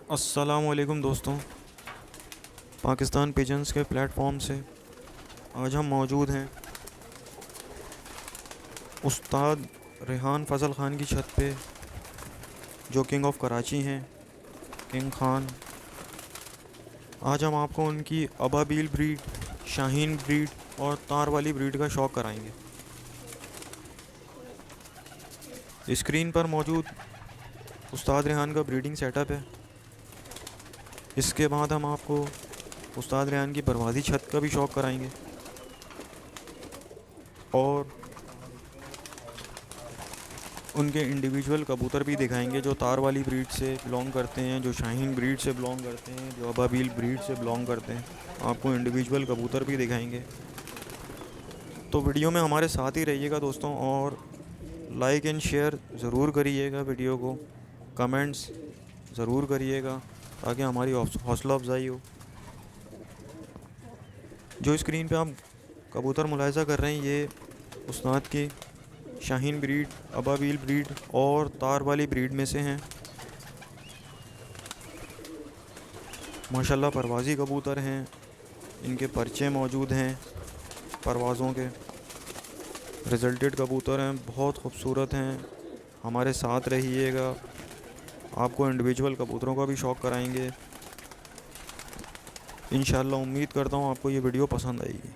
अस्सलामुअलैकुम दोस्तों। पाकिस्तान पिजन्स के प्लेटफॉर्म से आज हम मौजूद हैं उस्ताद रेहान फ़ज़ल ख़ान की छत पे, जो किंग ऑफ कराची हैं, किंग खान। आज हम आपको उनकी अबाबील ब्रीड, शाहीन ब्रीड और तार वाली ब्रीड का शौक़ कराएंगे। स्क्रीन पर मौजूद उस्ताद रेहान का ब्रीडिंग सेटअप है। इसके बाद हम आपको उस्ताद रेहान की परवाज़ी छत का भी शौक़ कराएंगे और उनके इंडिविजुअल कबूतर भी दिखाएंगे, जो तार वाली ब्रीड से बिलोंग करते हैं, जो शाहीन ब्रीड से बिलोंग करते हैं, जो अबाबील ब्रीड से बिलोंग करते हैं। आपको इंडिविजुअल कबूतर भी दिखाएंगे। तो वीडियो में हमारे साथ ही रहिएगा दोस्तों, और लाइक एंड शेयर ज़रूर करिएगा वीडियो को, कमेंट्स ज़रूर करिएगा ताकि हमारी हौसला अफजाई हो। जो स्क्रीन पे आप कबूतर मुलाहिज़ा कर रहे हैं, ये उस्ताद की शाहीन ब्रीड, अबाबील ब्रीड और तार वाली ब्रीड में से हैं। माशाल्लाह परवाज़ी कबूतर हैं, इनके पर्चे मौजूद हैं परवाज़ों के। रिजल्टेड कबूतर हैं, बहुत खूबसूरत हैं। हमारे साथ रहिएगा, आपको इंडिविजुअल कबूतरों का भी शौक़ कराएंगे। इंशाल्लाह उम्मीद करता हूँ आपको ये वीडियो पसंद आएगी।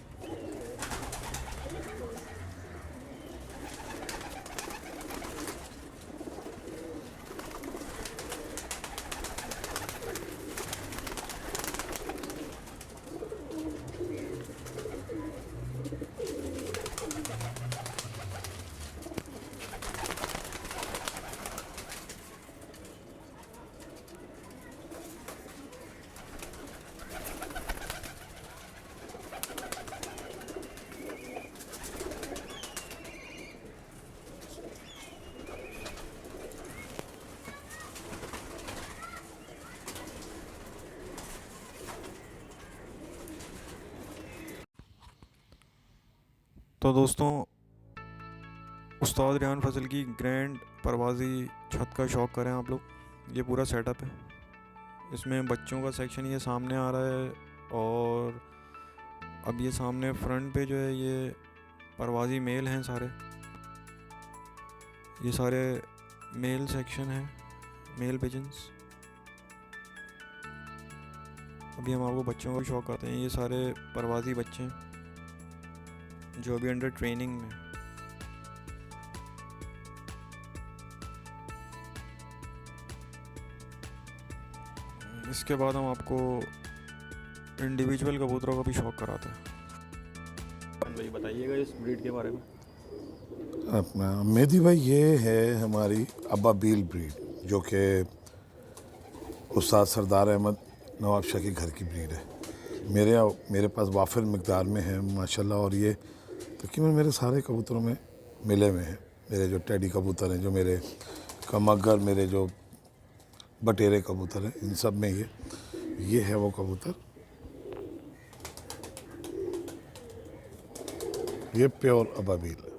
तो दोस्तों, उस्ताद रेहान फ़ज़ल की ग्रैंड परवाज़ी छत का शौक़ करें आप लोग। ये पूरा सेटअप है। इसमें बच्चों का सेक्शन ये सामने आ रहा है, और अब ये सामने फ्रंट पे जो है ये परवाज़ी मेल हैं सारे। ये सारे मेल सेक्शन हैं, मेल पिजन्स। अभी हम आपको बच्चों का भी शौक़ आते हैं। ये सारे परवाज़ी बच्चे हैं जो अभी अंडर ट्रेनिंग में। इसके बाद हम आपको इंडिविजुअल कबूतरों का भी शौक़ कराते हैं। भाई बताइएगा इस ब्रीड के बारे में। अपना मेहदी भाई, ये है हमारी अबाबील ब्रीड, जो कि उस्ताद सरदार अहमद नवाब शाह के घर की ब्रीड है। मेरे पास वाफिर मकदार में है माशाल्लाह, और ये तकरीबन मेरे सारे कबूतरों में मिले हुए हैं। मेरे जो टेडी कबूतर हैं, जो मेरे कमगर, मेरे जो बटेरे कबूतर हैं, इन सब में ये है वो कबूतर। ये प्योर अबाबील है।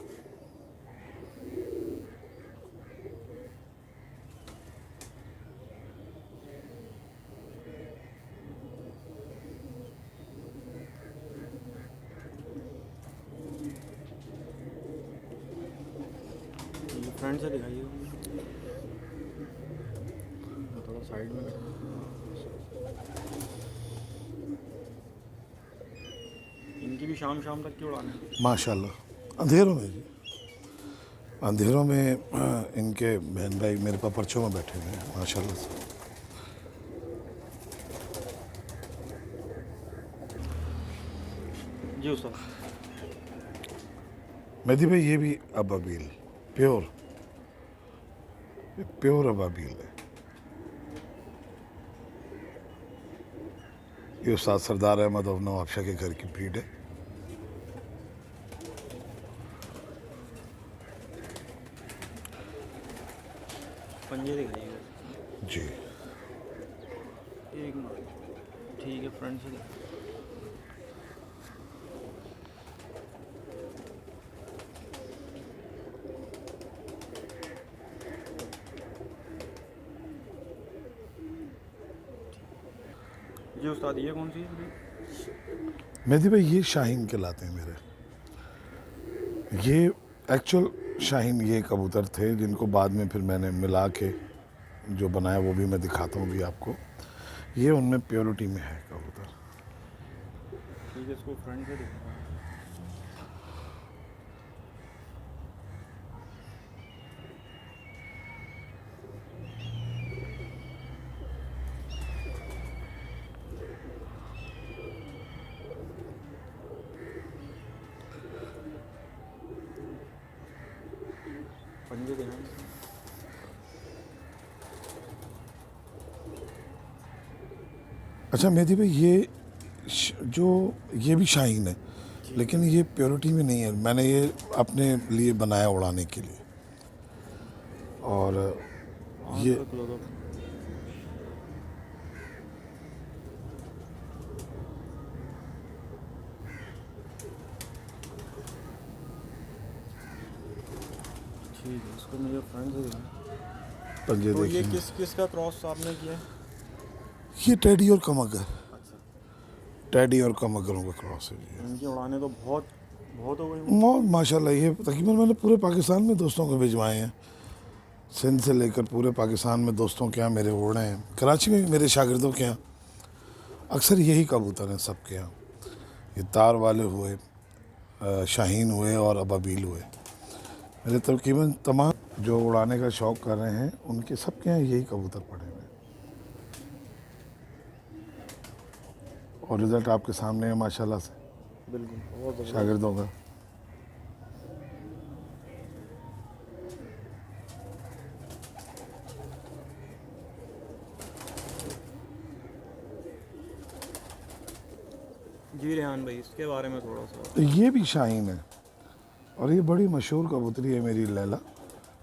फ्रंट से दिखाइए, थोड़ा साइड में। इनकी भी शाम शाम तक की उड़ान है माशाल्लाह। अंधेरों में जी, अंधेरों में इनके बहन भाई मेरे पास पर्चों में बैठे हुए हैं माशाल्लाह से। जी उस्ताद। मेहदी भाई, ये भी अबाबील प्योर प्योर अबाबील है। ये उस्ताद सरदार अहमद और नवाब शाह के घर की ब्रीड है। पंजे दिखाइएगा जी, एक मिनट। ठीक है, फ्रंट से जी उस्ताद, ये कौन सी है breed? मेहदी भाई ये शाहीन कहलाते हैं मेरे। ये एक्चुअल शाहीन ये कबूतर थे जिनको बाद में फिर मैंने मिला के जो बनाया वो भी मैं दिखाता हूँ भी आपको। ये उनमें प्योरिटी में है कबूतर। ठीक है, इसको फ्रंट से दिखाना। पंजे दिखाएं। अच्छा मेहदी भाई जो ये भी शाहीन है लेकिन ये प्योरिटी में नहीं है। मैंने ये अपने लिए बनाया उड़ाने के लिए। और ये आँख का close up। ठीक है, इसको मुझे फ्रंट से दिखाएं। पंजे तो ये देखिए। किस का क्रॉस आपने किया है? ये टेडी और कमगर, अच्छा। टेडी और कमगरों का क्रॉस है ये। इनकी उड़ाने तो बहुत बहुत हो गई। बहुत माशाल्लाह। ये तकरीबन मैंने पूरे पाकिस्तान में दोस्तों को भिजवाए हैं। सिंध से लेकर पूरे पाकिस्तान में दोस्तों के यहाँ मेरे उड़े हैं। कराची में भी मेरे शागिर्दों के यहाँ अक्सर यही कबूतर हैं सबके यहाँ। ये तार वाले हुए, शाहीन हुए और अबाबील हुए। मेरे तकरीबन तमाम जो उड़ाने का शौक़ कर रहे हैं उनके सबके यहाँ यही कबूतर पड़े हुए हैं। और रिज़ल्ट आपके सामने है माशाल्लाह से बिल्कुल, बहुत ज़बरदस्त। शागिर्दों का। जी रेहान भाई, इसके बारे में थोड़ा सा। तो ये भी शाहीन है और ये बड़ी मशहूर कबूतरी है मेरी,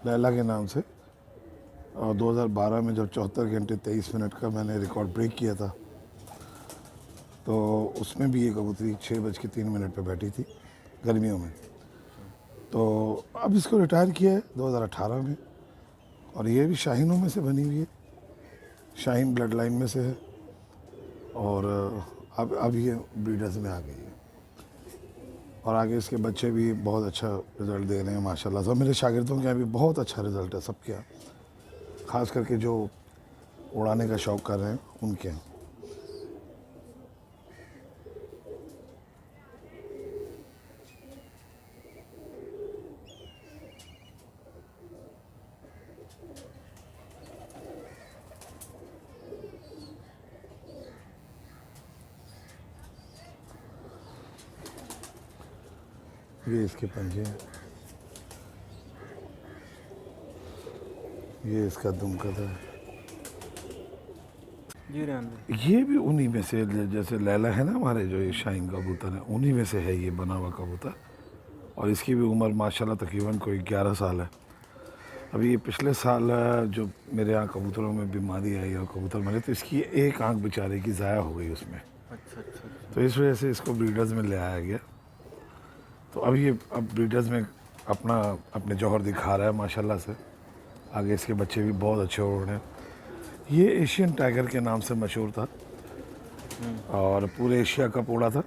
लैला के नाम से। और 2012 में जब 74 घंटे 23 मिनट का मैंने रिकॉर्ड ब्रेक किया था तो उसमें भी ये कबूतरी 6:03 पे बैठी थी गर्मियों में। तो अब इसको रिटायर किया है 2018 में। और ये भी शाहीनों में से बनी हुई है, शाहीन ब्लड लाइन में से है। और अब ये ब्रीडर्स में आ गई है और आगे इसके बच्चे भी बहुत अच्छा रिज़ल्ट दे रहे हैं माशाल्लाह से। मेरे शागिर्दों के यहाँ भी बहुत अच्छा रिज़ल्ट है सबके यहाँ, ख़ास करके जो उड़ाने का शौक़ कर रहे हैं उनके यहाँ। ये इसके पंजे हैं, ये इसका दुमकद है। जी रेहान भाई, ये भी उन्हीं में से, जैसे लैला है ना हमारे जो ये शाहीन कबूतर है, उन्हीं में से है ये बना हुआ कबूतर। और इसकी भी उम्र माशाल्लाह तकरीबन कोई 11 साल है। अभी ये पिछले साल जो मेरे यहाँ कबूतरों में बीमारी आई और कबूतर मरे तो इसकी एक आंख बेचारे की ज़ाया हो गई उसमें। अच्छा अच्छा अच्छा। तो इस वजह से इसको ब्रीडर्स में ले आया गया। तो अब ये ब्रीडर्स में अपने जौहर दिखा रहा है माशाल्लाह से। आगे इसके बच्चे भी बहुत अच्छे उड़ रहे हैं। ये एशियन टाइगर के नाम से मशहूर था और पूरे एशिया कप उड़ा था।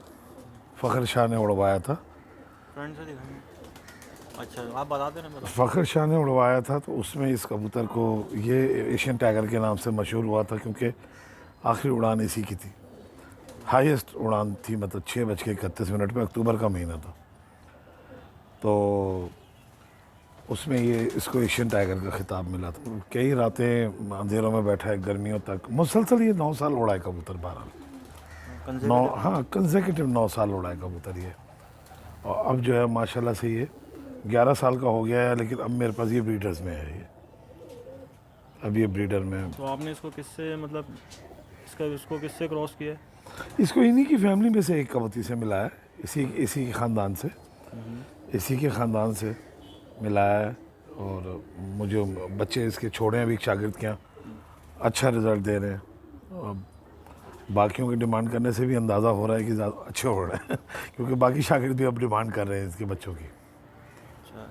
फ़खर शाह ने उड़वाया था। फ्रंट से दिखाएंगे। अच्छा, आप बता देना मेरा। फ़खर शाह ने उड़वाया था तो उसमें इस कबूतर को ये एशियन टाइगर के नाम से मशहूर हुआ था क्योंकि आखिरी उड़ान इसी की थी। हाईएस्ट उड़ान थी, मतलब 6:31 पे, अक्टूबर का महीना था। तो उसमें ये इसको एशियन टाइगर का खिताब मिला था। कई रातें अंधेरों में बैठा है गर्मियों तक, मुसलसल ये 9 साल उड़ा है कबूतर। 9, हाँ कंसेक्यूटिव 9 साल उड़ा है कबूतर ये। और अब जो है माशाल्लाह से ये 11 साल का हो गया है, लेकिन अब मेरे पास ये ब्रीडर्स में है। ये अब ये ब्रीडर में है। तो आपने इसको किससे, मतलब इसको किससे क्रॉस किया है? इसको इन्हीं की फैमिली में से एक कबूतरी से मिला है, इसी के ख़ानदान से, इसी के ख़ानदान से मिला है। और मुझे बच्चे इसके छोड़े हैं अभी शागिर्द के यहाँ, अच्छा रिज़ल्ट दे रहे हैं। और बाकियों की डिमांड करने से भी अंदाज़ा हो रहा है कि ज़्यादा अच्छे हो रहे हैं क्योंकि बाकी शागिर्द भी अब डिमांड कर रहे हैं इसके बच्चों की। अच्छा।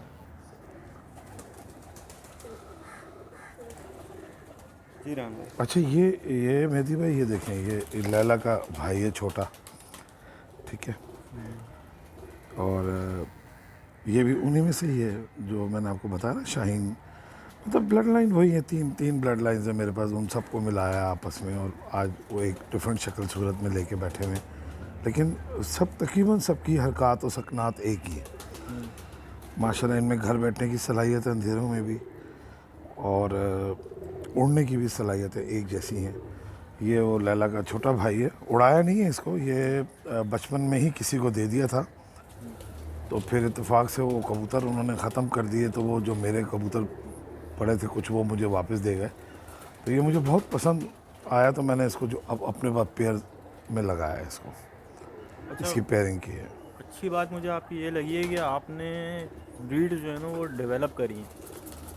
जी राम भाई। अच्छा, ये मेहदी भाई ये देखें, ये लैला का भाई है छोटा, ठीक है। और ये भी उन्हीं में से ही है जो मैंने आपको बताया ना, शाहीन। मतलब ब्लड लाइन वही है, तीन ब्लड लाइन्स है मेरे पास, उन सबको मिलाया आपस में, और आज वो एक डिफरेंट शक्ल सूरत में लेके बैठे हुए हैं, लेकिन सब तकरीबन सबकी हरकत और सकनात एक ही है माशाल्लाह। इनमें घर बैठने की सलाहियत है अंधेरों में भी, और उड़ने की भी सलाहियतें एक जैसी हैं। ये वो लैला का छोटा भाई है, उड़ाया नहीं है इसको, ये बचपन में ही किसी को दे दिया था, तो फिर इत्तेफाक से वो कबूतर उन्होंने ख़त्म कर दिए, तो वो जो मेरे कबूतर पड़े थे कुछ, वो मुझे वापस दे गए। तो ये मुझे बहुत पसंद आया, तो मैंने इसको जो अब अपने पास पेयर में लगाया है इसको, अच्छा, इसकी पेयरिंग की है। अच्छी बात मुझे आपकी ये लगी है कि आपने ब्रीड जो है ना वो डेवलप करी है।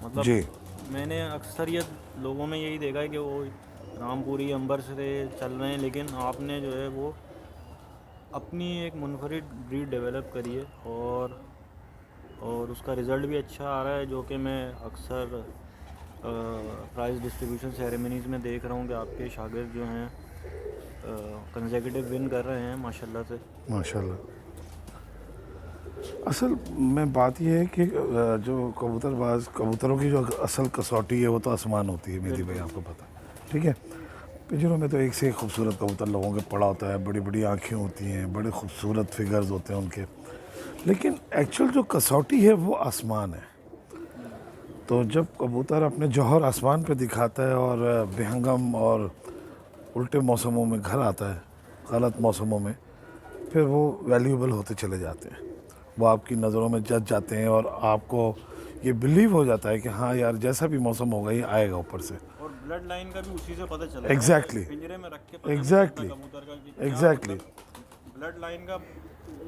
मतलब जी मैंने अक्सरियत लोगों में यही देखा है कि वो रामपुरी अंबर से चल रहे हैं, लेकिन आपने जो है वो अपनी एक मुनफरिद ब्रीड डेवलप करी है, और उसका रिज़ल्ट भी अच्छा आ रहा है, जो कि मैं अक्सर प्राइज़ डिस्ट्रीब्यूशन सेरेमनीज़ में देख रहा हूँ कि आपके शागिर्द जो हैं कंसेक्यूटिव विन कर रहे हैं माशाल्लाह से। माशाल्लाह। असल में बात यह है कि जो कबूतरबाज कबूतरों की जो असल कसौटी है वो तो आसमान होती है मेहदी भाई, आपको पता है, ठीक है। पिंजरों में तो एक से एक खूबसूरत कबूतर लोगों के पड़ा होता है, बड़ी बड़ी आँखें होती हैं, बड़े खूबसूरत फिगर्स होते हैं उनके, लेकिन एक्चुअल जो कसौटी है वो आसमान है। तो जब कबूतर अपने जौहर आसमान पे दिखाता है और बेहंगम और उल्टे मौसमों में घर आता है, गलत मौसमों में, फिर वो वैल्यूएबल होते चले जाते हैं, वो आपकी नज़रों में जच जाते हैं, और आपको ये बिलीव हो जाता है कि हाँ यार जैसा भी मौसम होगा ये आएगा ऊपर से। और ब्लड लाइन का भी उसी से पता चलता है। एग्जैक्टली पिंजरे में रख के पता नहीं एग्जैक्टली चलता कबूतर का कि क्या, एग्जैक्टली मतलब ब्लड लाइन का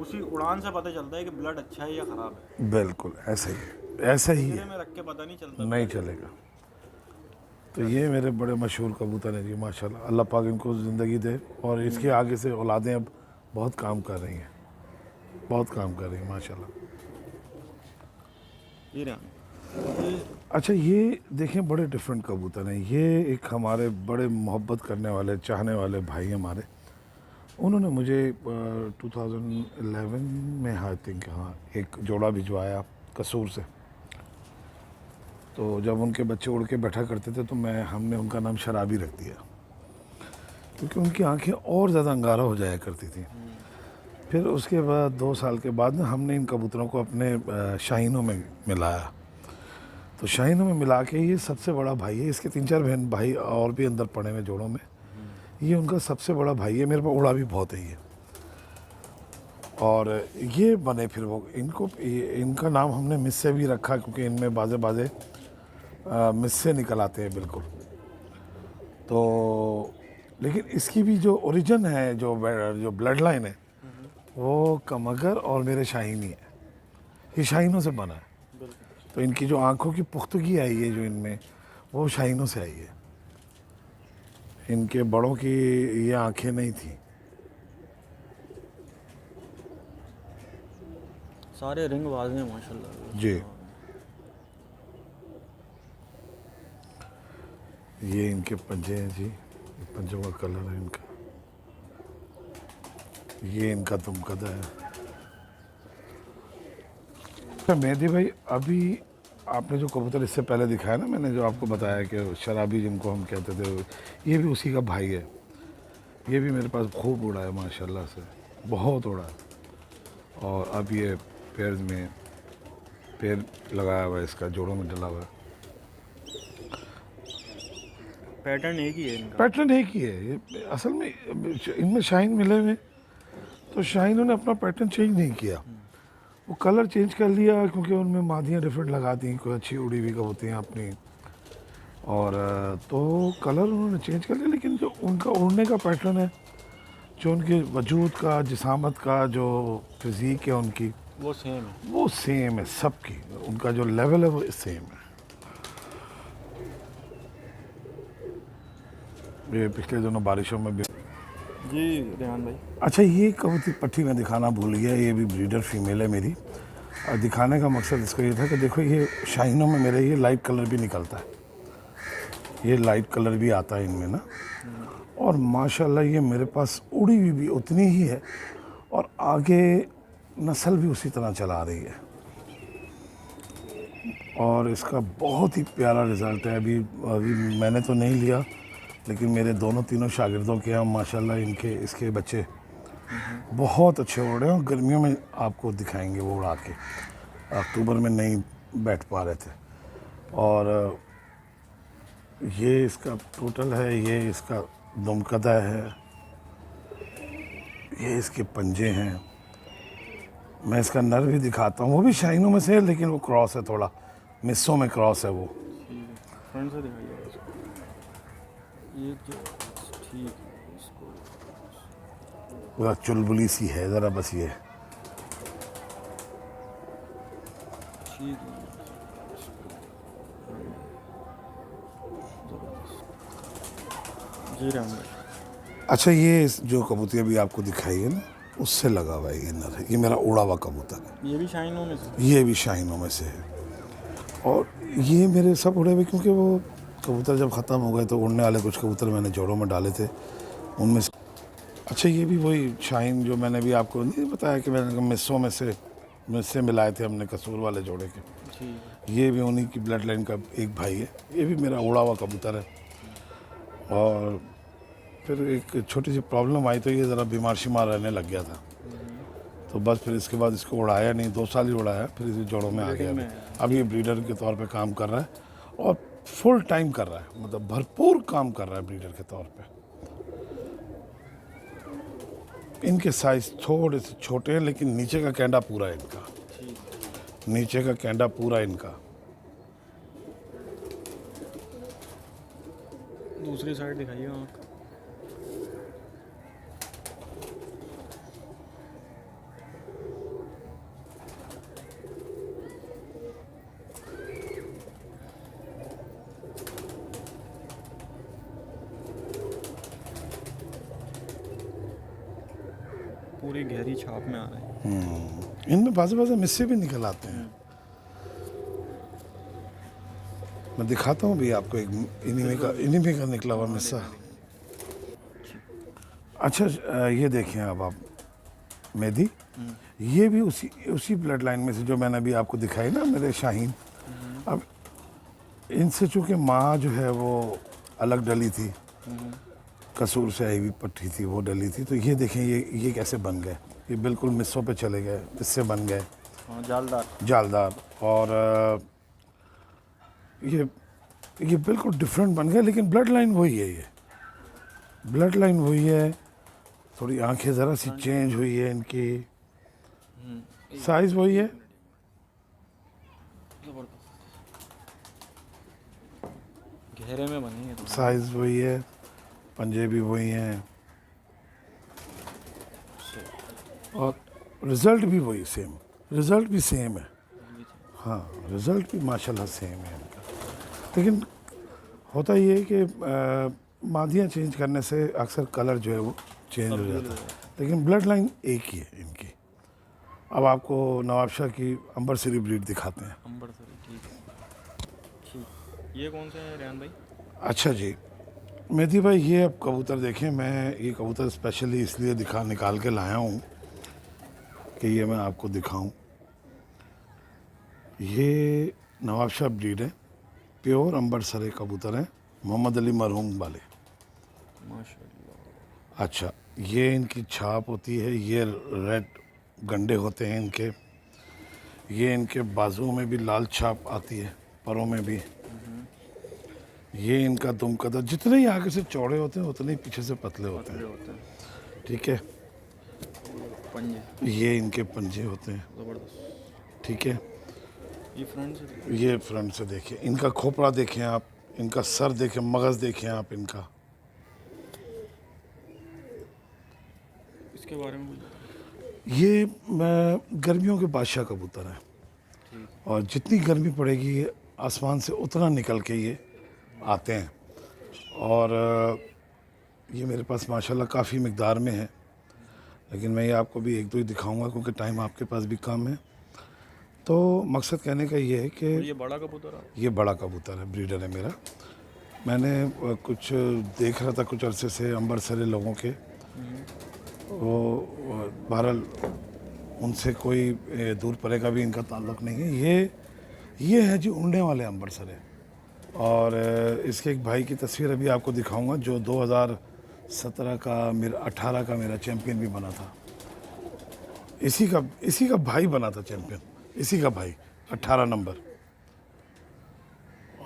उसी उड़ान से पता चलता है कि ब्लड अच्छा है या ख़राब है। बिल्कुल ऐसे ही, ऐसा ही पिंजरे है, में रख के पता नहीं चलता। नहीं चलेगा। तो ये मेरे बड़े मशहूर कबूतर हैं जी माशाल्लाह, अल्लाह पाक इनको ज़िंदगी दे, और इसके आगे से औलादें अब बहुत काम कर रही हैं, बहुत काम कर रही हैं माशाल्लाह। जी राम। अच्छा, ये देखें बड़े डिफरेंट कबूतर हैं। ये एक हमारे बड़े मोहब्बत करने वाले चाहने वाले भाई हमारे, उन्होंने मुझे 2011 में आई थिंक, हाँ, एक जोड़ा भिजवाया कसूर से। तो जब उनके बच्चे उड़ के बैठा करते थे तो हमने उनका नाम शराबी रख दिया, क्योंकि उनकी आंखें और ज़्यादा अंगारा हो जाया करती थी। फिर उसके बाद 2 साल के बाद ना हमने इन कबूतरों को अपने शाहीनों में मिलाया। तो शाहीनों में मिला के ये सबसे बड़ा भाई है, इसके 3-4 बहन भाई और भी अंदर पड़े हुए जोड़ों में, ये उनका सबसे बड़ा भाई है। मेरे पास उड़ा भी बहुत है ये, और ये बने फिर वो इनका नाम हमने मिस से भी रखा, क्योंकि इनमें बाजे बाजे मिस से निकल आते हैं बिल्कुल। तो लेकिन इसकी भी जो ओरिजिन है, जो ब्लड लाइन है, वो कमगर और मेरे शाहीनी है, ये शाहीनों से बना है। तो इनकी जो आंखों की पुख्तगी आई है जो इनमें, वो शाहीनों से आई है। इनके बड़ों की ये आंखें नहीं थी। सारे रिंग बाज हैं माशाल्लाह जी, ये इनके पंजे हैं जी, पंजों का कलर है इनका, ये इनका तुमकदा है। मेहदी भाई, अभी आपने जो कबूतर इससे पहले दिखाया ना, मैंने जो आपको बताया कि शराबी जिनको हम कहते थे, ये भी उसी का भाई है। ये भी मेरे पास खूब उड़ा है माशाल्लाह से, बहुत उड़ा है, और अब ये पैर लगाया हुआ है, इसका जोड़ों में डला हुआ है। पैटर्न एक ही है इनका। पैटर्न एक ही है ये, असल में इनमें शाइन मिले हुए, तो शाइनों ने अपना पैटर्न चेंज नहीं किया, वो कलर चेंज कर लिया, क्योंकि उनमें मादियाँ डिफरेंट लगा दी, कोई अच्छी उड़ी हुई कबूतरियाँ अपनी, और तो कलर उन्होंने चेंज कर लिया, लेकिन जो उनका उड़ने का पैटर्न है, जो उनके वजूद का, जिसामत का जो फिज़ीक है उनकी, वो सेम है। वो सेम है सबकी, उनका जो लेवल है वो सेम है। ये पिछले दिनों बारिशों में भी। जी रेहान भाई। अच्छा, ये कबूतर पट्टी में दिखाना भूल गया, ये भी ब्रीडर फीमेल है मेरी, और दिखाने का मकसद इसका ये था कि देखो ये शाहीनों में मेरे ये लाइट कलर भी निकलता है, ये लाइट कलर भी आता है इनमें ना, और माशाल्लाह ये मेरे पास उड़ी हुई भी उतनी ही है और आगे नस्ल भी उसी तरह चला रही है और इसका बहुत ही प्यारा रिज़ल्ट है। अभी अभी मैंने तो नहीं लिया, लेकिन मेरे दोनों तीनों शागिर्दों के यहाँ माशाल्लाह इसके बच्चे बहुत अच्छे उड़ रहे हैं और गर्मियों में आपको दिखाएंगे वो उड़ा के। अक्टूबर में नहीं बैठ पा रहे थे। और ये इसका टोटल है, ये इसका दुमकदा है, ये इसके पंजे हैं। मैं इसका नर भी दिखाता हूँ, वो भी शाइनों में से है लेकिन वो क्रॉस है, थोड़ा मिस्सों में क्रॉस है वो। फ्रंट से दिखाइए ये ठीक है। इसको पूरा चुलबुली सी है ज़रा, बस ये ठीक है। जी राम भाई। अच्छा, ये जो कबूतर भी आपको दिखाई है ना, उससे लगा हुआ है ये नर है। ये मेरा उड़ा हुआ कबूतर है, ये भी शाइनों में से? ये भी शाइनों में से है। और ये मेरे सब उड़े हुए, क्योंकि वो कबूतर जब ख़त्म हो गए तो उड़ने वाले कुछ कबूतर मैंने जोड़ों में डाले थे, उनमें से। अच्छा, ये भी वही शाइन जो मैंने भी आपको नहीं बताया कि मैंने मिस्सों में से मिलाए थे हमने, कसूर वाले जोड़े के। ये भी उन्हीं की ब्लड लाइन का एक भाई है। ये भी मेरा उड़ा हुआ कबूतर है। और फिर एक छोटी सी प्रॉब्लम आई तो ये ज़रा बीमार शिमार रहने लग गया था, तो बस फिर इसके बाद इसको उड़ाया नहीं, 2 साल ही उड़ाया, फिर इसे जोड़ों में आ गया। अब ये ब्रीडर के तौर पे काम कर रहा है और फुल टाइम कर रहा है, मतलब भरपूर काम कर रहा है ब्रीडर के तौर पे। इनके साइज थोड़े से छोटे हैं, लेकिन नीचे का कैंडा पूरा है इनका, नीचे का कैंडा पूरा इनका। दूसरी साइड दिखाइए आँख। पूरी गहरी छाप में आ रहे हैं। इनमें बाज़ मिस्से भी निकल आते हैं। मैं दिखाता हूँ भी आपको, एक इन्हीं में का निकला हुआ मिस्सा। अच्छा, ये देखें अब आप मेहदी, ये भी उसी ब्लड लाइन में से जो मैंने अभी आपको दिखाई ना, मेरे शाहीन। अब इनसे चूँकि माँ जो है वो अलग डली थी, कसूर से आई हुई पट्टी थी, वो डली थी। तो ये देखें, ये कैसे बन गए, ये बिल्कुल मिस्सों पे चले गए, इससे बन गए जालदार। और ये बिल्कुल डिफरेंट बन गए, लेकिन ब्लड लाइन वही है। ये ब्लड लाइन वही है, थोड़ी आंखें ज़रा सी चेंज हुई है इनकी, साइज़ वही है। गहरे में बनेंगे तो साइज़ वही है, पंजे भी वही हैं और रिज़ल्ट भी वही सेम, रिज़ल्ट भी सेम है। हाँ, रिज़ल्ट भी माशाल्लाह सेम है इनका। लेकिन होता ये है कि मादियाँ चेंज करने से अक्सर कलर जो है वो चेंज हो जाता है, लेकिन ब्लड लाइन एक ही है इनकी। अब आपको नवाबशाह की अंबरसरी ब्रीड दिखाते हैं। अंबरसरी, ठीक। ये कौन से हैं रेहान भाई? अच्छा जी, मेहदी भाई, ये अब कबूतर देखें, मैं ये कबूतर स्पेशली इसलिए निकाल के लाया हूँ कि ये मैं आपको दिखाऊं। ये नवाबशाह ब्रीड है, प्योर अंबरसरे कबूतर हैं, मोहम्मद अली मरहूम वाले। माशाल्लाह। अच्छा, ये इनकी छाप होती है, ये रेड गंडे होते हैं इनके, ये इनके बाजुओं में भी लाल छाप आती है, परों में भी। ये इनका दुमकदा जितने ही आगे से चौड़े होते हैं उतने ही पीछे से पतले होते हैं। ठीक है, पंजे, ये इनके पंजे होते हैं। ज़बरदस्त। ठीक है, ये फ्रंट से देखिए, इनका खोपड़ा देखें आप, इनका सर देखें, मगज़ देखें आप इनका। इसके बारे में ये गर्मियों के बादशाह कबूतर हैं, और जितनी गर्मी पड़ेगी आसमान से उतना निकल के ये आते हैं। और ये मेरे पास माशाल्लाह काफ़ी मिक़दार में है, लेकिन मैं ये आपको भी 1-2 ही दिखाऊंगा क्योंकि टाइम आपके पास भी कम है। तो मकसद कहने का ये है कि ये बड़ा कबूतर है, ये बड़ा कबूतर है, ब्रीडर है मेरा। मैंने कुछ देख रहा था कुछ अरसे से अमृतसरी लोगों के, वो बहरहाल उनसे कोई दूर परे का भी इनका ताल्लुक़ नहीं है। ये है जी उड़ने वाले अमृतसर है। और इसके एक भाई की तस्वीर अभी आपको दिखाऊंगा जो 2017 का मेरा 18 का मेरा चैम्पियन भी बना था। इसी का भाई बना था चैम्पियन, इसी का भाई 18 नंबर।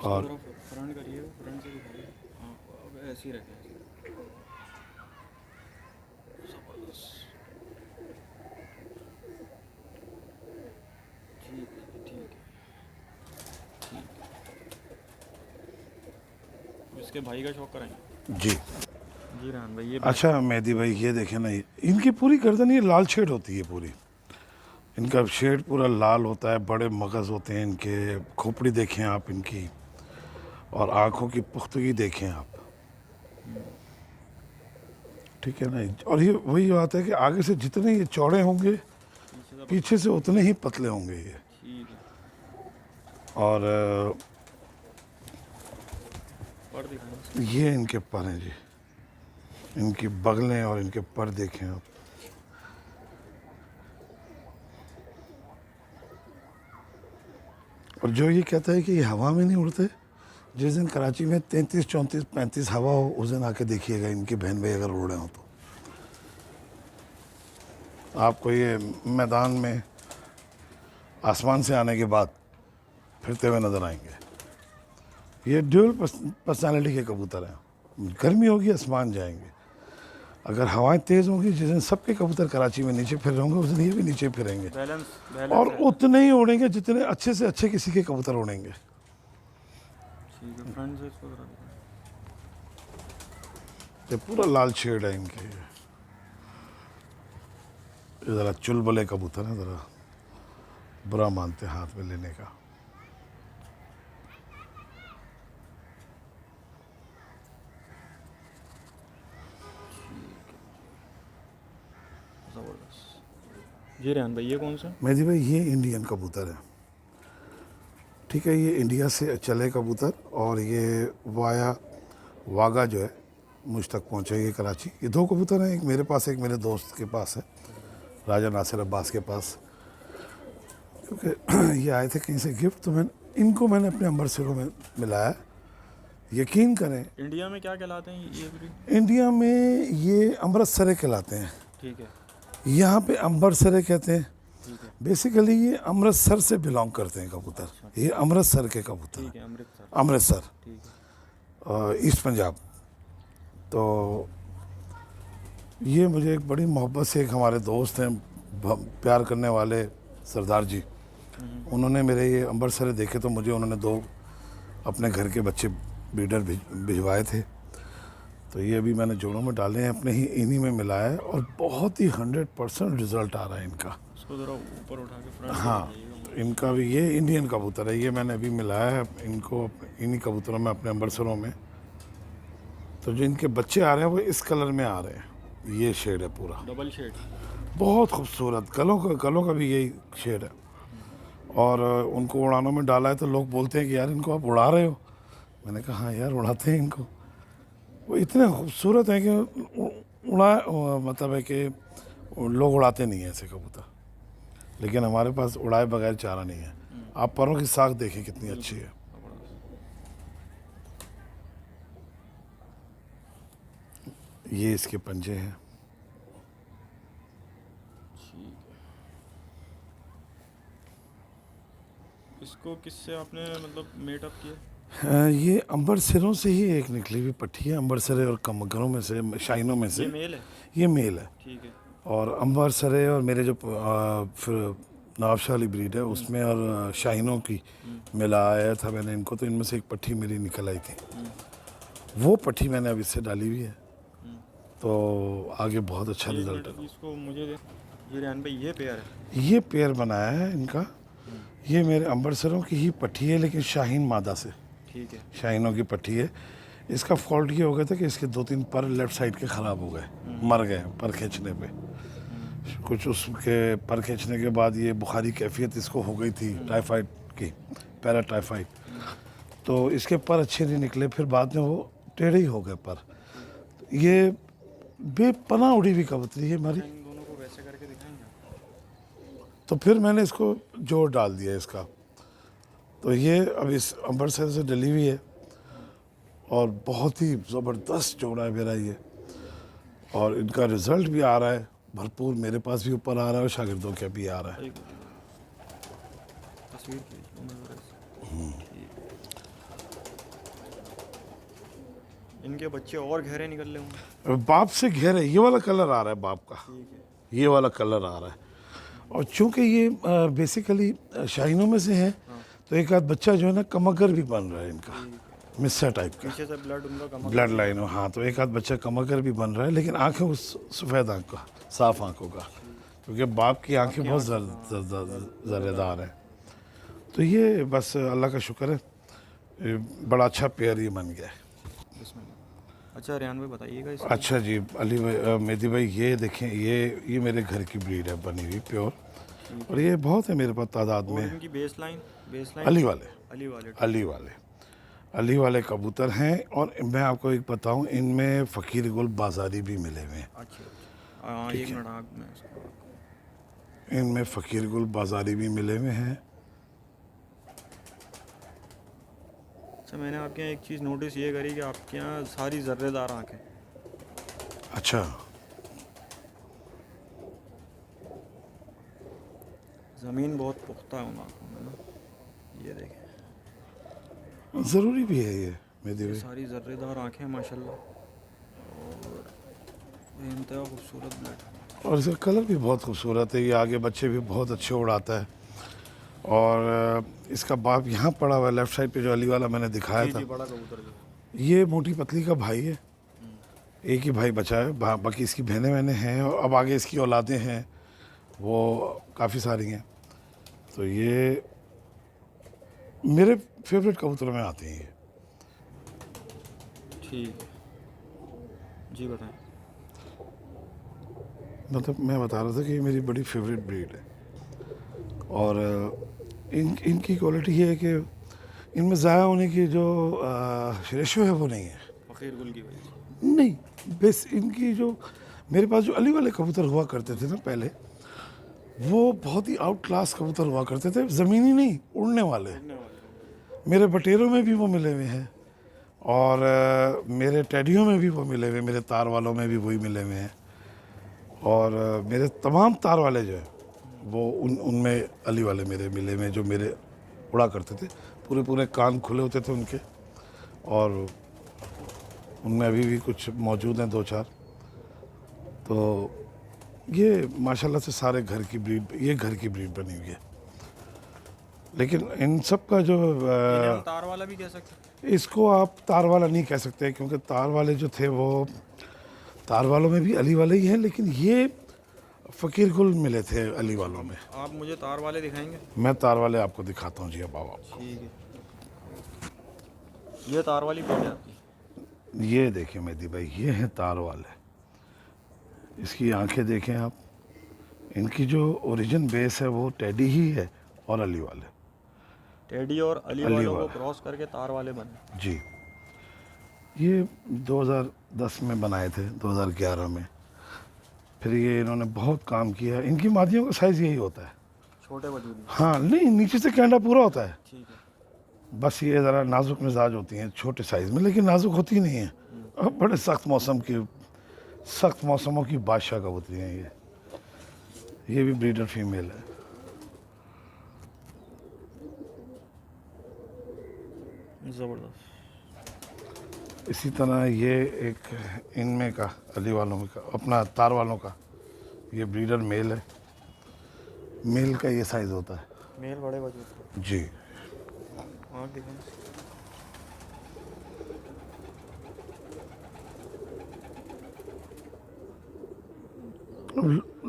और फ्रंट करिए, फ्रंट से दिखाइए। हाँ, अब ऐसे ही रखें। जबरदस्त। ठीक है, ठीक है, ठीक है। इसके भाई का शौक कराएंगे जी जी रेहान भाई। ये अच्छा मेहदी भाई ये देखें ना, इनकी पूरी गर्दन ये लाल शेड होती है पूरी, इनका शेड पूरा लाल होता है, बड़े मगज़ होते हैं इनके, खोपड़ी देखें आप इनकी, और आँखों की पुख्तगी देखें आप, ठीक है ना। और ये वही बात है कि आगे से जितने ये चौड़े होंगे पीछे से उतने ही पतले होंगे ये। ठीक है। और पर दिखाएं। ये इनके पर हैं जी, इनकी बगलें और इनके पर देखें आप। और जो ये कहता है कि ये हवा में नहीं उड़ते, जिस दिन कराची में 33, 34, 35 हवा हो उस दिन आके देखिएगा इनके बहन भाई अगर उड़ रहे हो तो आपको ये मैदान में आसमान से आने के बाद फिरते हुए नज़र आएंगे। ये ड्यूल पर्सनालिटी के कबूतर हैं। गर्मी होगी आसमान जाएंगे, अगर हवाएं तेज़ होंगी जिस दिन सबके कबूतर कराची में नीचे फिर रहे होंगे उस दिन ये भी नीचे फिरेंगे। बैलेंस और उतने ही उड़ेंगे जितने अच्छे से अच्छे किसी के कबूतर उड़ेंगे। ठीक है, फ्रंट से इसको जरा दिखाएं। ये पूरा लाल शेड है इनके। ये ज़रा चुलबुले कबूतर है, ज़रा बुरा मानते हैं हाथ में लेने का। जबरदस्त। जी रेहान भाई ये कौन सा? मेहदी भाई ये इंडियन कबूतर है, ठीक है। ये इंडिया से चले कबूतर और ये वाया वागा जो है मुझ तक पहुँचे ये कराची। ये दो कबूतर हैं, एक मेरे पास एक मेरे दोस्त के पास है, राजा नासिर अब्बास के पास, क्योंकि ये आए थे कहीं से गिफ्ट, तो मैंने अपने अमृतसरों में मिलाया। यकीन करें इंडिया में क्या कहलाते हैं ये ब्रीड? इंडिया में ये अमृतसरे कहलाते हैं, ठीक है, यहाँ पे अमृतसरे कहते हैं। ठीक है, बेसिकली ये अमृतसर से बिलोंग करते हैं कबूतर, ये अमृतसर के कबूतर ठीक हैं। है। अमृतसर, अमृतसर ठीक है। ईस्ट पंजाब। तो ये मुझे एक बड़ी मोहब्बत से एक हमारे दोस्त हैं प्यार करने वाले सरदार जी, उन्होंने मेरे ये अमृतसर देखे तो मुझे उन्होंने दो अपने घर के बच्चे ब्रीडर भिजवाए थे। तो ये अभी मैंने जोड़ों में डाले हैं, अपने ही इन्हीं में मिलाया है और बहुत ही 100% रिज़ल्ट आ रहा है इनका। इसको ज़रा ऊपर उठा के फ्रंट। हाँ, इनका भी ये इंडियन कबूतर है, ये मैंने अभी मिलाया है इनको इन्हीं कबूतरों में अपने अमृतसरों में। तो जो इनके बच्चे आ रहे हैं वो इस कलर में आ रहे हैं, ये शेड है पूरा, डबल शेड, बहुत खूबसूरत। गलों का भी यही शेड है। और उनको उड़ानों में डाला है तो लोग बोलते हैं कि यार इनको आप उड़ा रहे हो। मैंने कहा हाँ यार उड़ाते हैं इनको, वो इतने खूबसूरत हैं कि मतलब है कि लोग उड़ाते नहीं हैं ऐसे कबूतर, लेकिन हमारे पास उड़ाए बगैर चारा नहीं है। आप परों की साख देखिए कितनी अच्छी है। ये इसके पंजे हैं। इसको किससे आपने मतलब मेटअप किया? ये अमृतसरों से ही एक निकली हुई पट्टी है, अमृतसरे और कमगरों में से, शाइनों में से। ये मेल है, ये मेल है। ठीक है। और अमृतसरे और मेरे जो फिर नवाबशाह वाली ब्रीड है उसमें और शाइनों की मिलाया था मैंने इनको, तो इनमें से एक पट्टी मेरी निकल आई थी, वो पट्टी मैंने अब इससे डाली हुई है। तो आगे बहुत अच्छा रिजल्ट है। इसको मुझे दे। ये रेहान भाई ये पेयर है, ये पेयर बनाया है इनका, ये मेरे अमृतसरों की ही पट्टी है लेकिन शाहीन मादा से, ठीक है। शाहीनों की पट्टी है। इसका फॉल्ट ये हो गया था कि इसके 2-3 पर लेफ़्ट साइड के ख़राब हो गए, मर गए पर खींचने पे। कुछ उसके पर खींचने के बाद ये बुखारी कैफियत इसको हो गई थी, टाइफाइड की, पैराटाइफाइड। तो इसके पर अच्छे नहीं निकले, फिर बाद में वो टेढ़े ही हो गए पर। ये बेपनाह उड़ी हुई कबूतरी है हमारी। इन दोनों को वैसे करके दिखाएंगे। तो फिर मैंने इसको जोड़ डाल दिया इसका। तो ये अब इस अमृतसर से डली हुई है और बहुत ही ज़बरदस्त जोड़ा है मेरा ये। और इनका रिज़ल्ट भी आ रहा है भरपूर, मेरे पास भी ऊपर आ रहा है और शागिर्दों के भी आ रहा है। एक तस्वीर खींच लो मेरे से। इनके बच्चे और गहरे निकल रहे होंगे। बाप से गहरे ये वाला कलर आ रहा है बाप का, ठीक है। ये वाला कलर आ रहा है। और चूंकि ये बेसिकली शाहीनों में से हैं, तो एक आध बच्चा जो है ना कमगर भी बन रहा है इनका, मिस्सा टाइप का पीछे से ब्लड उनका कम ब्लड लाइन हो। हाँ, तो एक आध बच्चा कमगर भी बन रहा है, लेकिन आंखें उस सफ़ेद आंख का, साफ आंखों का, क्योंकि बाप की आंखें बहुत ज़र्रेदार हैं। तो ये बस अल्लाह का शुक्र है, ये बड़ा अच्छा पेयर ये बन गया है। इसमें। अच्छा रियान भाई बताइएगा इसमें। अच्छा जी, अली भाई, मेहदी भाई, ये देखें, ये मेरे घर की ब्रीड है बनी हुई प्योर, और ये बहुत है मेरे पास तादाद और में। इनकी बेस लाइन अली वाले अली वाले अली वाले कबूतर हैं। और मैं आपको एक बताऊं, इनमें फ़कीर गुल बाज़ारी भी मिले हुए हैं। अच्छा हाँ, एक मिनट आग में इनमें फ़कीर गुल बाज़ारी भी मिले हुए हैं। अच्छा मैंने आपके यहाँ एक चीज़ नोटिस ये करी कि आपके यहाँ सारी जर्रेदार आँखें। अच्छा, ज़मीन बहुत पुख्ता है उन आँखों में ना। ये देखें, ज़रूरी भी है ये मेहदी ये भाई। सारी जर्रेदार आँखें माशाल्लाह, और इंतहा खूबसूरत ब्लड। और इसका कलर भी बहुत खूबसूरत है। ये आगे बच्चे भी बहुत अच्छे उड़ाता है। और इसका बाप यहाँ पड़ा हुआ है लेफ़्ट साइड पे, जो अली वाला मैंने दिखाया जी था। जी, बड़ा कबूतर जो। ये मोटी पतली का भाई है, एक ही भाई बचा है, बाकी इसकी बहनें वहनें हैं, और अब आगे इसकी औलादें हैं, वो काफ़ी सारी हैं। तो ये मेरे फेवरेट कबूतरों में आते हैं ये। ठीक है जी, बताएं। मतलब मैं बता रहा था कि ये मेरी बड़ी फेवरेट ब्रीड है। और इनकी क्वालिटी ये है कि इनमें ज़ाया होने की जो रेशो है वो नहीं है। फ़कीर गुल की वजह से। नहीं, बस इनकी जो, मेरे पास जो अली वाले कबूतर हुआ करते थे ना पहले, वो बहुत ही आउट क्लास कबूतर हुआ करते थे, ज़मीनी नहीं, उड़ने वाले। मेरे बटेरों में भी वो मिले हुए हैं, और मेरे टेडियों में भी वो मिले हुए हैं, मेरे तार वालों में भी वही मिले हुए हैं। और मेरे तमाम तार वाले जो है वो उनमें अली वाले मेरे मिले हुए हैं, जो मेरे उड़ा करते थे। पूरे पूरे कान खुले होते थे उनके, और उनमें अभी भी कुछ मौजूद हैं, दो चार। तो ये माशाल्लाह से सारे घर की ब्रीड, ये घर की ब्रीड बनी हुई है। लेकिन इन सब का जो इन्हें हम तार वाला भी कह सकते हैं। इसको आप तार वाला नहीं कह सकते, क्योंकि तार वाले जो थे वो, तार वालों में भी अली वाले ही हैं, लेकिन ये फ़कीर गुल मिले थे अली वालों में। आप मुझे तार वाले दिखाएंगे। मैं तार वाले आपको दिखाता हूँ जी, अब आओ आपको। ठीक है, ये तार वाली कौन है आपकी? ये देखिए मेहदी भाई, ये है तार वाले। इसकी आंखें देखें आप, इनकी जो ओरिजिन बेस है वो टेडी ही है, और अली वाले। टेडी और अली वालों को क्रॉस करके तार वाले बने जी। ये 2010 में बनाए थे, 2011 में। फिर ये इन्होंने बहुत काम किया। इनकी मादियों का साइज़ यही होता है, छोटे वजूद में। हाँ, नहीं, नीचे से कैंडा पूरा होता है, ठीक है। बस ये ज़रा नाजुक मिजाज होती हैं, छोटे साइज़ में, लेकिन नाजुक होती नहीं है। अब बड़े सख्त मौसमों की बादशाह कबूतरी हैं ये भी ब्रीडर फीमेल है। ज़बरदस्त। इसी तरह ये एक इनमें का अली वालों में का, अपना तार वालों का, ये ब्रीडर मेल है। मेल का ये साइज़ होता है मेल बड़े वजूद के। जी। और देखें,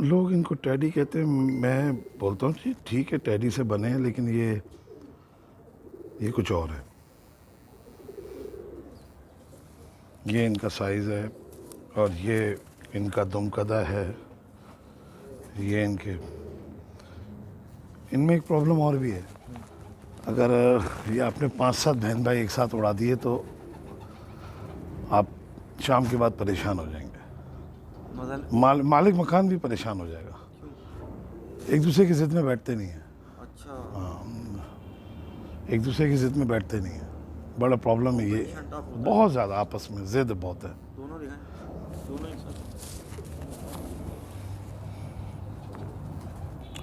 लोग इनको टैडी कहते हैं, मैं बोलता हूँ जी ठीक है, टैडी से बने हैं, लेकिन ये कुछ और है। ये इनका साइज़ है, और ये इनका दुमकदा है। ये इनमें एक प्रॉब्लम और भी है, अगर ये आपने 5-7 बहन भाई एक साथ उड़ा दिए तो आप शाम के बाद परेशान हो जाएंगे। मतलब मालिक मकान भी परेशान हो जाएगा। क्यों? एक दूसरे की जिद में बैठते नहीं हैं। अच्छा। एक दूसरे की जिद में बैठते नहीं हैं। बड़ा प्रॉब्लम है ये। कंपटीशन टफ होता है। बहुत ज़्यादा आपस में जिद बहुत है। दोनों दिखाएं, दोनों एक साथ।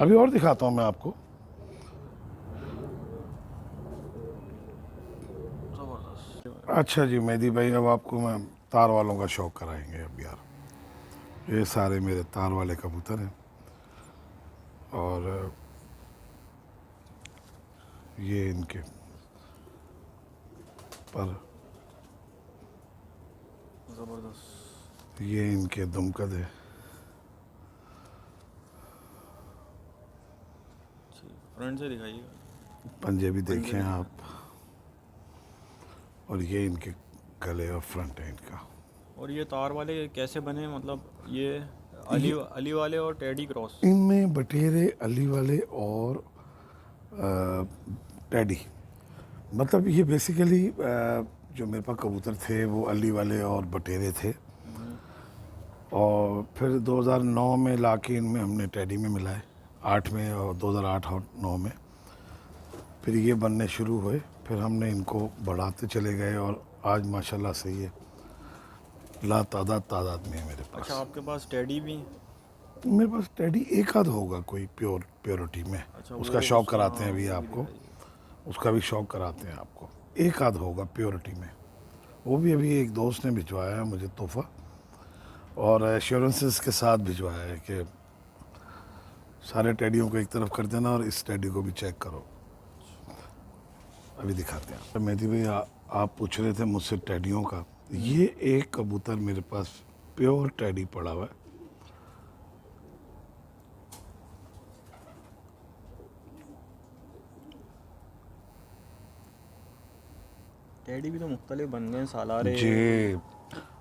अभी और दिखाता हूँ मैं आपको। जबरदस्त। अच्छा जी मेहदी भाई, अब आपको मैं तार वालों का शौक कराएंगे अब यार। ये सारे मेरे तार वाले कबूतर हैं और ये इनके पर, जबरदस्त। ये इनके दुमकद है। फ्रंट से दिखाइएगा। पंजे भी पंजे देखें भी आप। और ये इनके गले और फ्रंट है इनका। और ये तार वाले कैसे बने, मतलब ये अली अली वाले और टेडी क्रॉस? इनमें बटेरे अली वाले और टेडी, मतलब ये बेसिकली जो मेरे पास कबूतर थे वो अली वाले और बटेरे थे। और फिर 2009 में लाके इनमें हमने टेडी में मिलाए, 8 में, और 2008 और 9 में फिर ये बनने शुरू हुए। फिर हमने इनको बढ़ाते चले गए और आज माशाल्लाह से ये तादाद में है मेरे पास। अच्छा, आपके पास टेडी भी? मेरे पास टेडी एक आध होगा कोई प्योरिटी में। अच्छा, उसका वो शौक कराते हैं हाँ, अभी वो भी आपको। दिखाइए। उसका भी शौक कराते हैं आपको। एक आध होगा प्योरिटी में। वो भी अभी एक दोस्त ने भिजवाया है मुझे तोहफा, और एश्योरेंसेस के साथ भिजवाया है कि सारे टेडियों को एक तरफ कर देना और इस टेडी को भी चेक करो। अभी दिखाते हैं। तो मेहदी भाई आप पूछ रहे थे मुझसे टेडियों का। ये एक कबूतर मेरे पास प्योर टेडी पड़ा हुआ है। टेडी भी तो मुख्तलिफ बन गए हैं, सालारे। जी,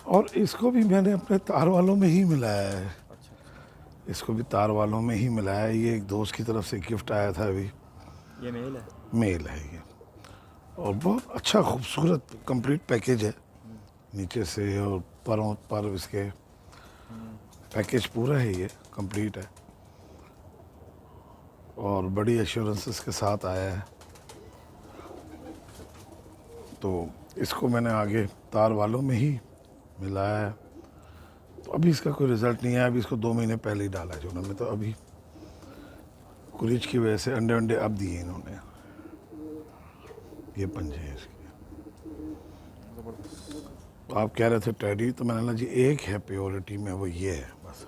और इसको भी मैंने अपने तार वालों में ही मिलाया है। अच्छा अच्छा। इसको भी तार वालों में ही मिलाया है। ये एक दोस्त की तरफ से गिफ्ट आया था अभी। ये मेल है? मेल है ये, और बहुत अच्छा खूबसूरत कंप्लीट पैकेज है नीचे से और परों पर इसके पैकेज पूरा है, ये कंप्लीट है और बड़ी एश्योरेंसेस के साथ आया है। तो इसको मैंने आगे तार वालों में ही मिलाया है। तो अभी इसका कोई रिज़ल्ट नहीं है। अभी इसको 2 महीने पहले ही डाला है जो उन्होंने। तो अभी कुरीच की वजह से अंडे अब दिए इन्होंने। ये पंजे हैं इसके। तो आप कह रहे थे टेडी, तो मैंने कहा जी एक है प्योरिटी में, वो ये है बस।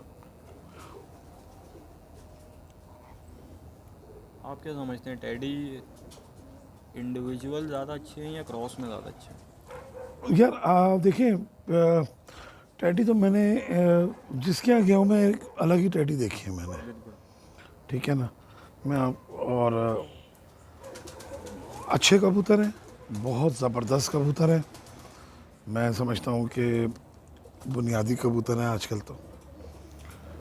आप क्या समझते हैं, टेडी इंडिविजुअल ज़्यादा अच्छे हैं या क्रॉस में ज़्यादा अच्छे हैं? यार देखिए, टेडी तो मैंने जिसके यहाँ गया हूँ मैं एक अलग ही टेडी देखी है मैंने। बिल्कुल। ठीक है ना। और अच्छे कबूतर हैं, बहुत ज़बरदस्त कबूतर हैं। मैं समझता हूँ कि बुनियादी कबूतर हैं आजकल तो।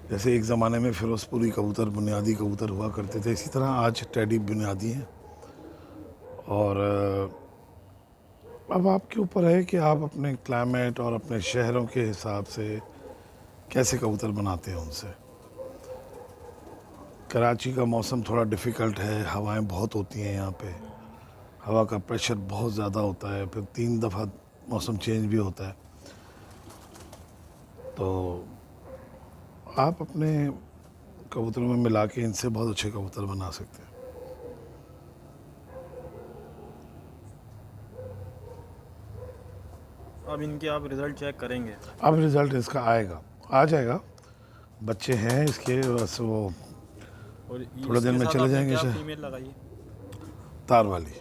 जैसे एक ज़माने में फिरोज़पुरी कबूतर बुनियादी कबूतर हुआ करते थे, इसी तरह आज टेडी बुनियादी हैं। और अब आपके ऊपर है कि आप अपने क्लाइमेट और अपने शहरों के हिसाब से कैसे कबूतर बनाते हैं उनसे। कराची का मौसम थोड़ा डिफ़िकल्ट है, हवाएं बहुत होती हैं यहाँ पे। हवा का प्रेशर बहुत ज़्यादा होता है, फिर 3 दफ़ा मौसम चेंज भी होता है। तो आप अपने कबूतरों में मिला के इनसे बहुत अच्छे कबूतर बना सकते हैं। अब इनके आप रिज़ल्ट चेक करेंगे? अब रिज़ल्ट इसका आएगा, आ जाएगा। बच्चे हैं इसके, बस वो और थोड़े दिन में इसके साथ चले आपने जाएंगे क्या शायद। फीमेल लगाई? तार वाली।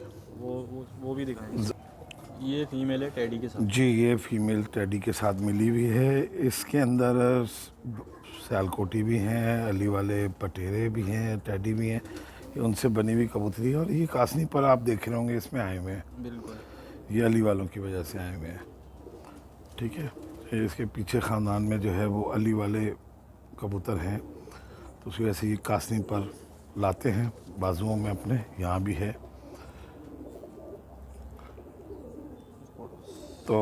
वो भी दिखाएंगे। ये फीमेल है टेडी के साथ? जी, ये फीमेल टेडी के साथ मिली हुई है। इसके अंदर सियालकोटी भी हैं, अली वाले पटेरे भी हैं, टेडी भी हैं। ये उनसे बनी हुई कबूतरी है। और ये कासनी पर आप देख रहे होंगे इसमें आए हुए हैं। बिल्कुल। ये अली वालों की वजह से आए हुए हैं। ठीक है। ये इसके पीछे ख़ानदान में जो है वो अली वाले कबूतर हैं, तो उसकी वजह से ये कासनी पर लाते हैं बाजुओं में अपने। यहाँ भी है तो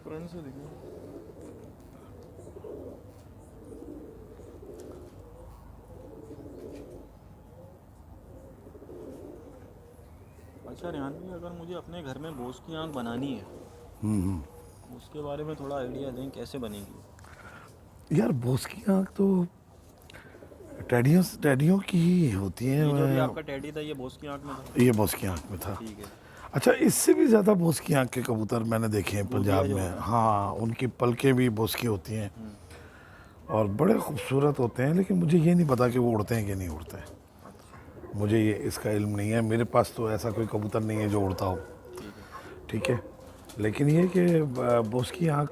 फ्रंट से देखिए। अच्छा रेहान भाई, अगर मुझे अपने घर में बोस की आँख बनानी है, उसके बारे में थोड़ा आइडिया दें, कैसे बनेगी? यार बोस की आँख तो टेडियों की ही होती है। ये जो भी आपका टेडी था, ये बोस की आँख में था? ये बोस की आँख में था। ठीक है। अच्छा, इससे भी ज़्यादा बोस की आँख के कबूतर मैंने देखे हैं दूधिया पंजाब जो में। होता है। हाँ, उनकी पलकें भी बोस की होती हैं हम्म। और बड़े खूबसूरत होते हैं, लेकिन मुझे ये नहीं पता कि वो उड़ते हैं कि नहीं उड़ते हैं। अच्छा। मुझे ये इसका इल्म नहीं है, मेरे पास तो ऐसा कोई कबूतर नहीं है जो उड़ता हो। ठीक है। ठीक है, लेकिन ये कि बोस की आँख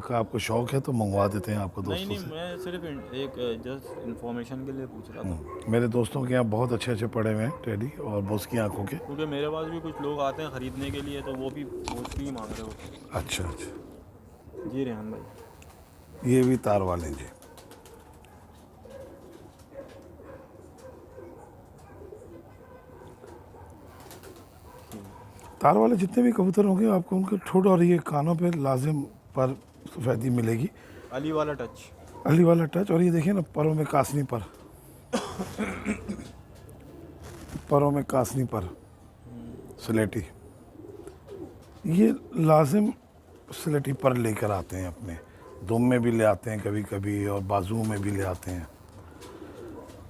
का आपको शौक़ है तो मंगवा देते हैं आपको नहीं दोस्तों नहीं, से। मैं सिर्फ एक जस्ट इंफॉर्मेशन के लिए पूछ रहा था। मेरे दोस्तों के यहाँ बहुत अच्छे अच्छे पड़े हुए हैं टेडी और बोस की आँखों के। क्योंकि मेरे पास भी कुछ लोग आते हैं ख़रीदने के लिए, तो वो भी बोस की ही मांग रहे होते हैं। अच्छा अच्छा, जी रेहान भाई। ये भी तार वाले हैं जी। तार वाले जितने भी कबूतर होंगे आपको उनके ठोड़ और ये कानों पे लाजिम पर सफ़ेदी मिलेगी। अली वाला टच। अली वाला टच, और ये देखिए ना परों में कासनी पर, परों में कासनी पर स्लेटी, ये लाजिम स्लेटी पर लेकर आते हैं अपने। दुम में भी ले आते हैं कभी कभी और बाजू में भी ले आते हैं।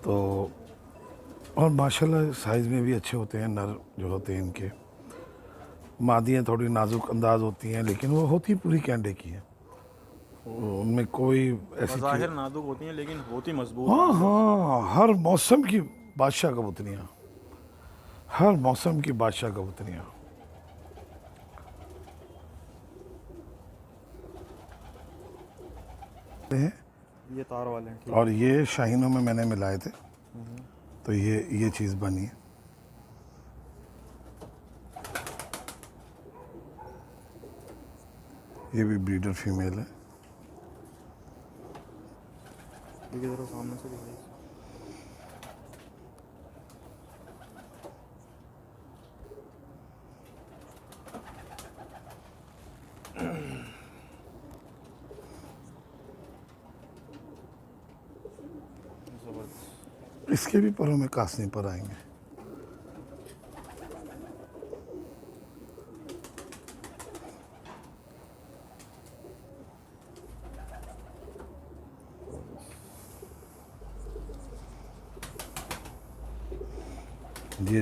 तो और माशाल्लाह साइज़ में भी अच्छे होते हैं नर जो होते हैं इनके। मादियाँ थोड़ी नाजुक अंदाज होती हैं, लेकिन वो होती पूरी कैंडे की हैं, उनमें कोई ऐसी ज़ाहिर नाजुक होती हैं लेकिन होती मजबूत हाँ हैं। हाँ, हर मौसम की बादशाह कबूतरियाँ, हर मौसम की बादशाह कबूतरियाँ। हैं ये तार वाले हैं, ठीक और ये शाहीनों में मैंने मिलाए थे, तो ये चीज़ बनी है। ये भी ब्रीडर फीमेल है। है। ये जरा सामने से दिखाइए। ज़बरदस्त। इसके भी परों में कासनी पर आएंगे। ये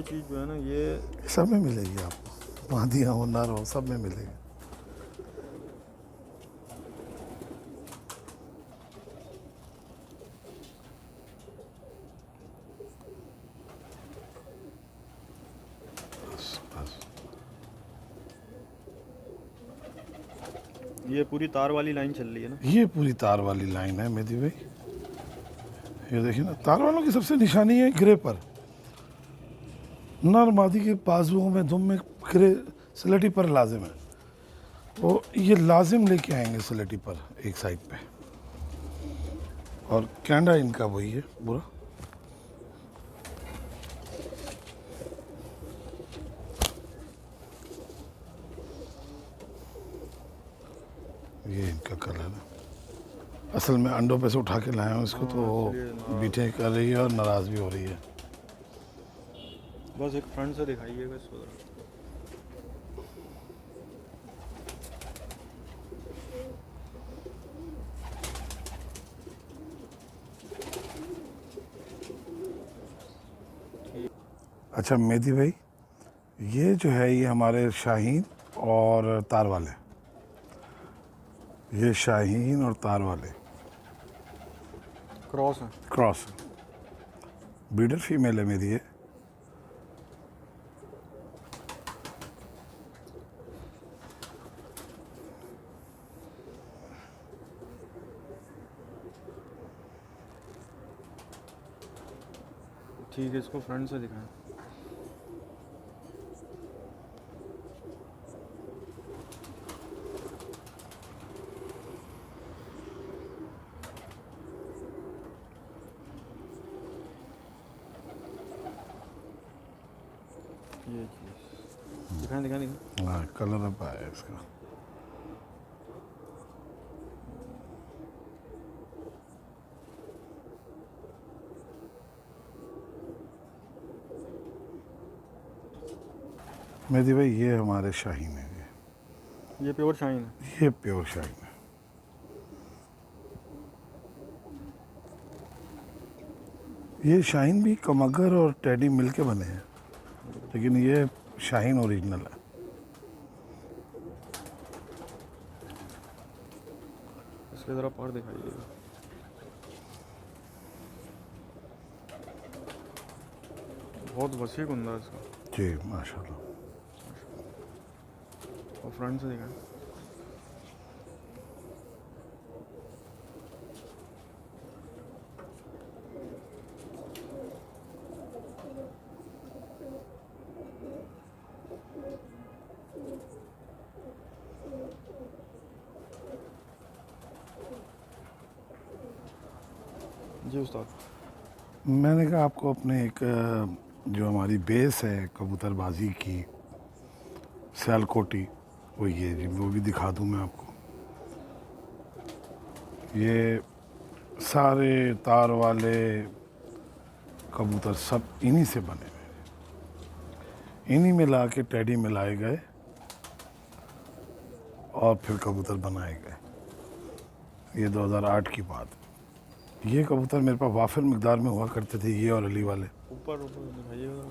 चीज़ जो है ना, ये सब में मिलेगी आपको, मादियाँ हो नर हो सब में मिलेगी। ये पूरी तार वाली लाइन चल रही है ना? ये पूरी तार वाली लाइन है मेहदी भाई। ये देखिए ना, तार वालों की सबसे निशानी है ग्रे पर। नर मादी के बाजुओं में दुम में ग्रे स्लेटी पर लाजिम है, वो ये लाजिम लेके आएंगे स्लेटी पर एक साइड पे। और कैंडा इनका वही है पूरा। ये इनका कलर है। असल में अंडों पे से उठा के लाया हूँ इसको, तो बीटें कर रही है और नाराज़ भी हो रही है। बस एक फ्रंट से दिखाइएगा इसको ज़रा। अच्छा मेहदी भाई, ये जो है ये हमारे शाहीन और तार वाले, ये शाहीन और तार वाले क्रॉस है। क्रॉस ब्रीडर फीमेल है मेरी ये। ठीक है, इसको फ्रंट से दिखाएं। ये चीज़ दिखाएं दिखाएं दिखाएं। हाँ, कलर अब आया है इसका। मेहदी भाई ये हमारे शाहीन है, ये प्योर शाइन है। ये प्योर शाहीन है। ये शाहीन भी कमगर और टेडी मिल के बने हैं, लेकिन ये शाहीन ओरिजिनल है। इसके ज़रा पर दिखाइएगा। बहुत वसी कुंदा है इसका। जी माशाल्लाह। और फ्रंट से दिखाएं। जी उस्ताद। मैंने कहा आपको अपने एक जो हमारी बेस है कबूतरबाजी की, सियालकोटी, वो ये जी, वो भी दिखा दूं मैं आपको। ये सारे तार वाले कबूतर सब इन्हीं से बने हुए हैं। इन्हीं में ला के टेडी मिलाए गए और फिर कबूतर बनाए गए। ये 2008 की बात है। ये कबूतर मेरे पास वाफिर मिकदार में हुआ करते थे, ये और अली वाले। ऊपर ऊपर दिखाइएगा।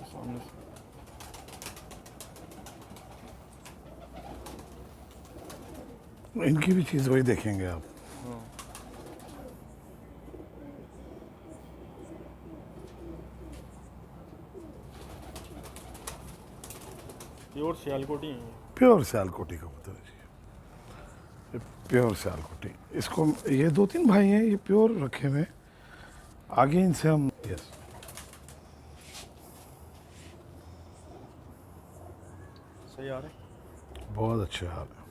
सामने से इनकी भी चीज़ वही देखेंगे आप। हाँ। प्योर सियालकोटी है। प्योर सियालकोटी कबूतर है जी, ये प्योर सियालकोटी। इसको ये 2-3 भाई हैं, ये प्योर रखे हुए हैं। आगे इनसे हम यस सही आ रहा है। बहुत अच्छे हाल है।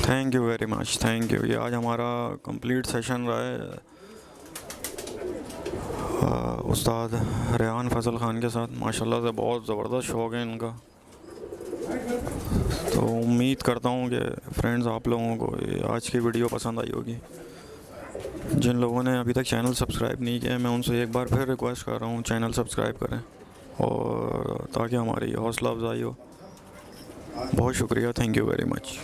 Thank you very much, thank you. ये आज हमारा कंप्लीट सेशन रहा है उस्ताद रेहान फजल ख़ान के साथ। माशाल्लाह से बहुत ज़बरदस्त शौक़ है इनका। तो उम्मीद करता हूँ कि फ्रेंड्स आप लोगों को ये आज की वीडियो पसंद आई होगी। जिन लोगों ने अभी तक चैनल सब्सक्राइब नहीं किया है, मैं उनसे एक बार फिर रिक्वेस्ट कर रहा हूँ चैनल सब्सक्राइब करें, और ताकि हमारी हौसला अफजाई हो। बहुत शुक्रिया, थैंक यू वेरी मच।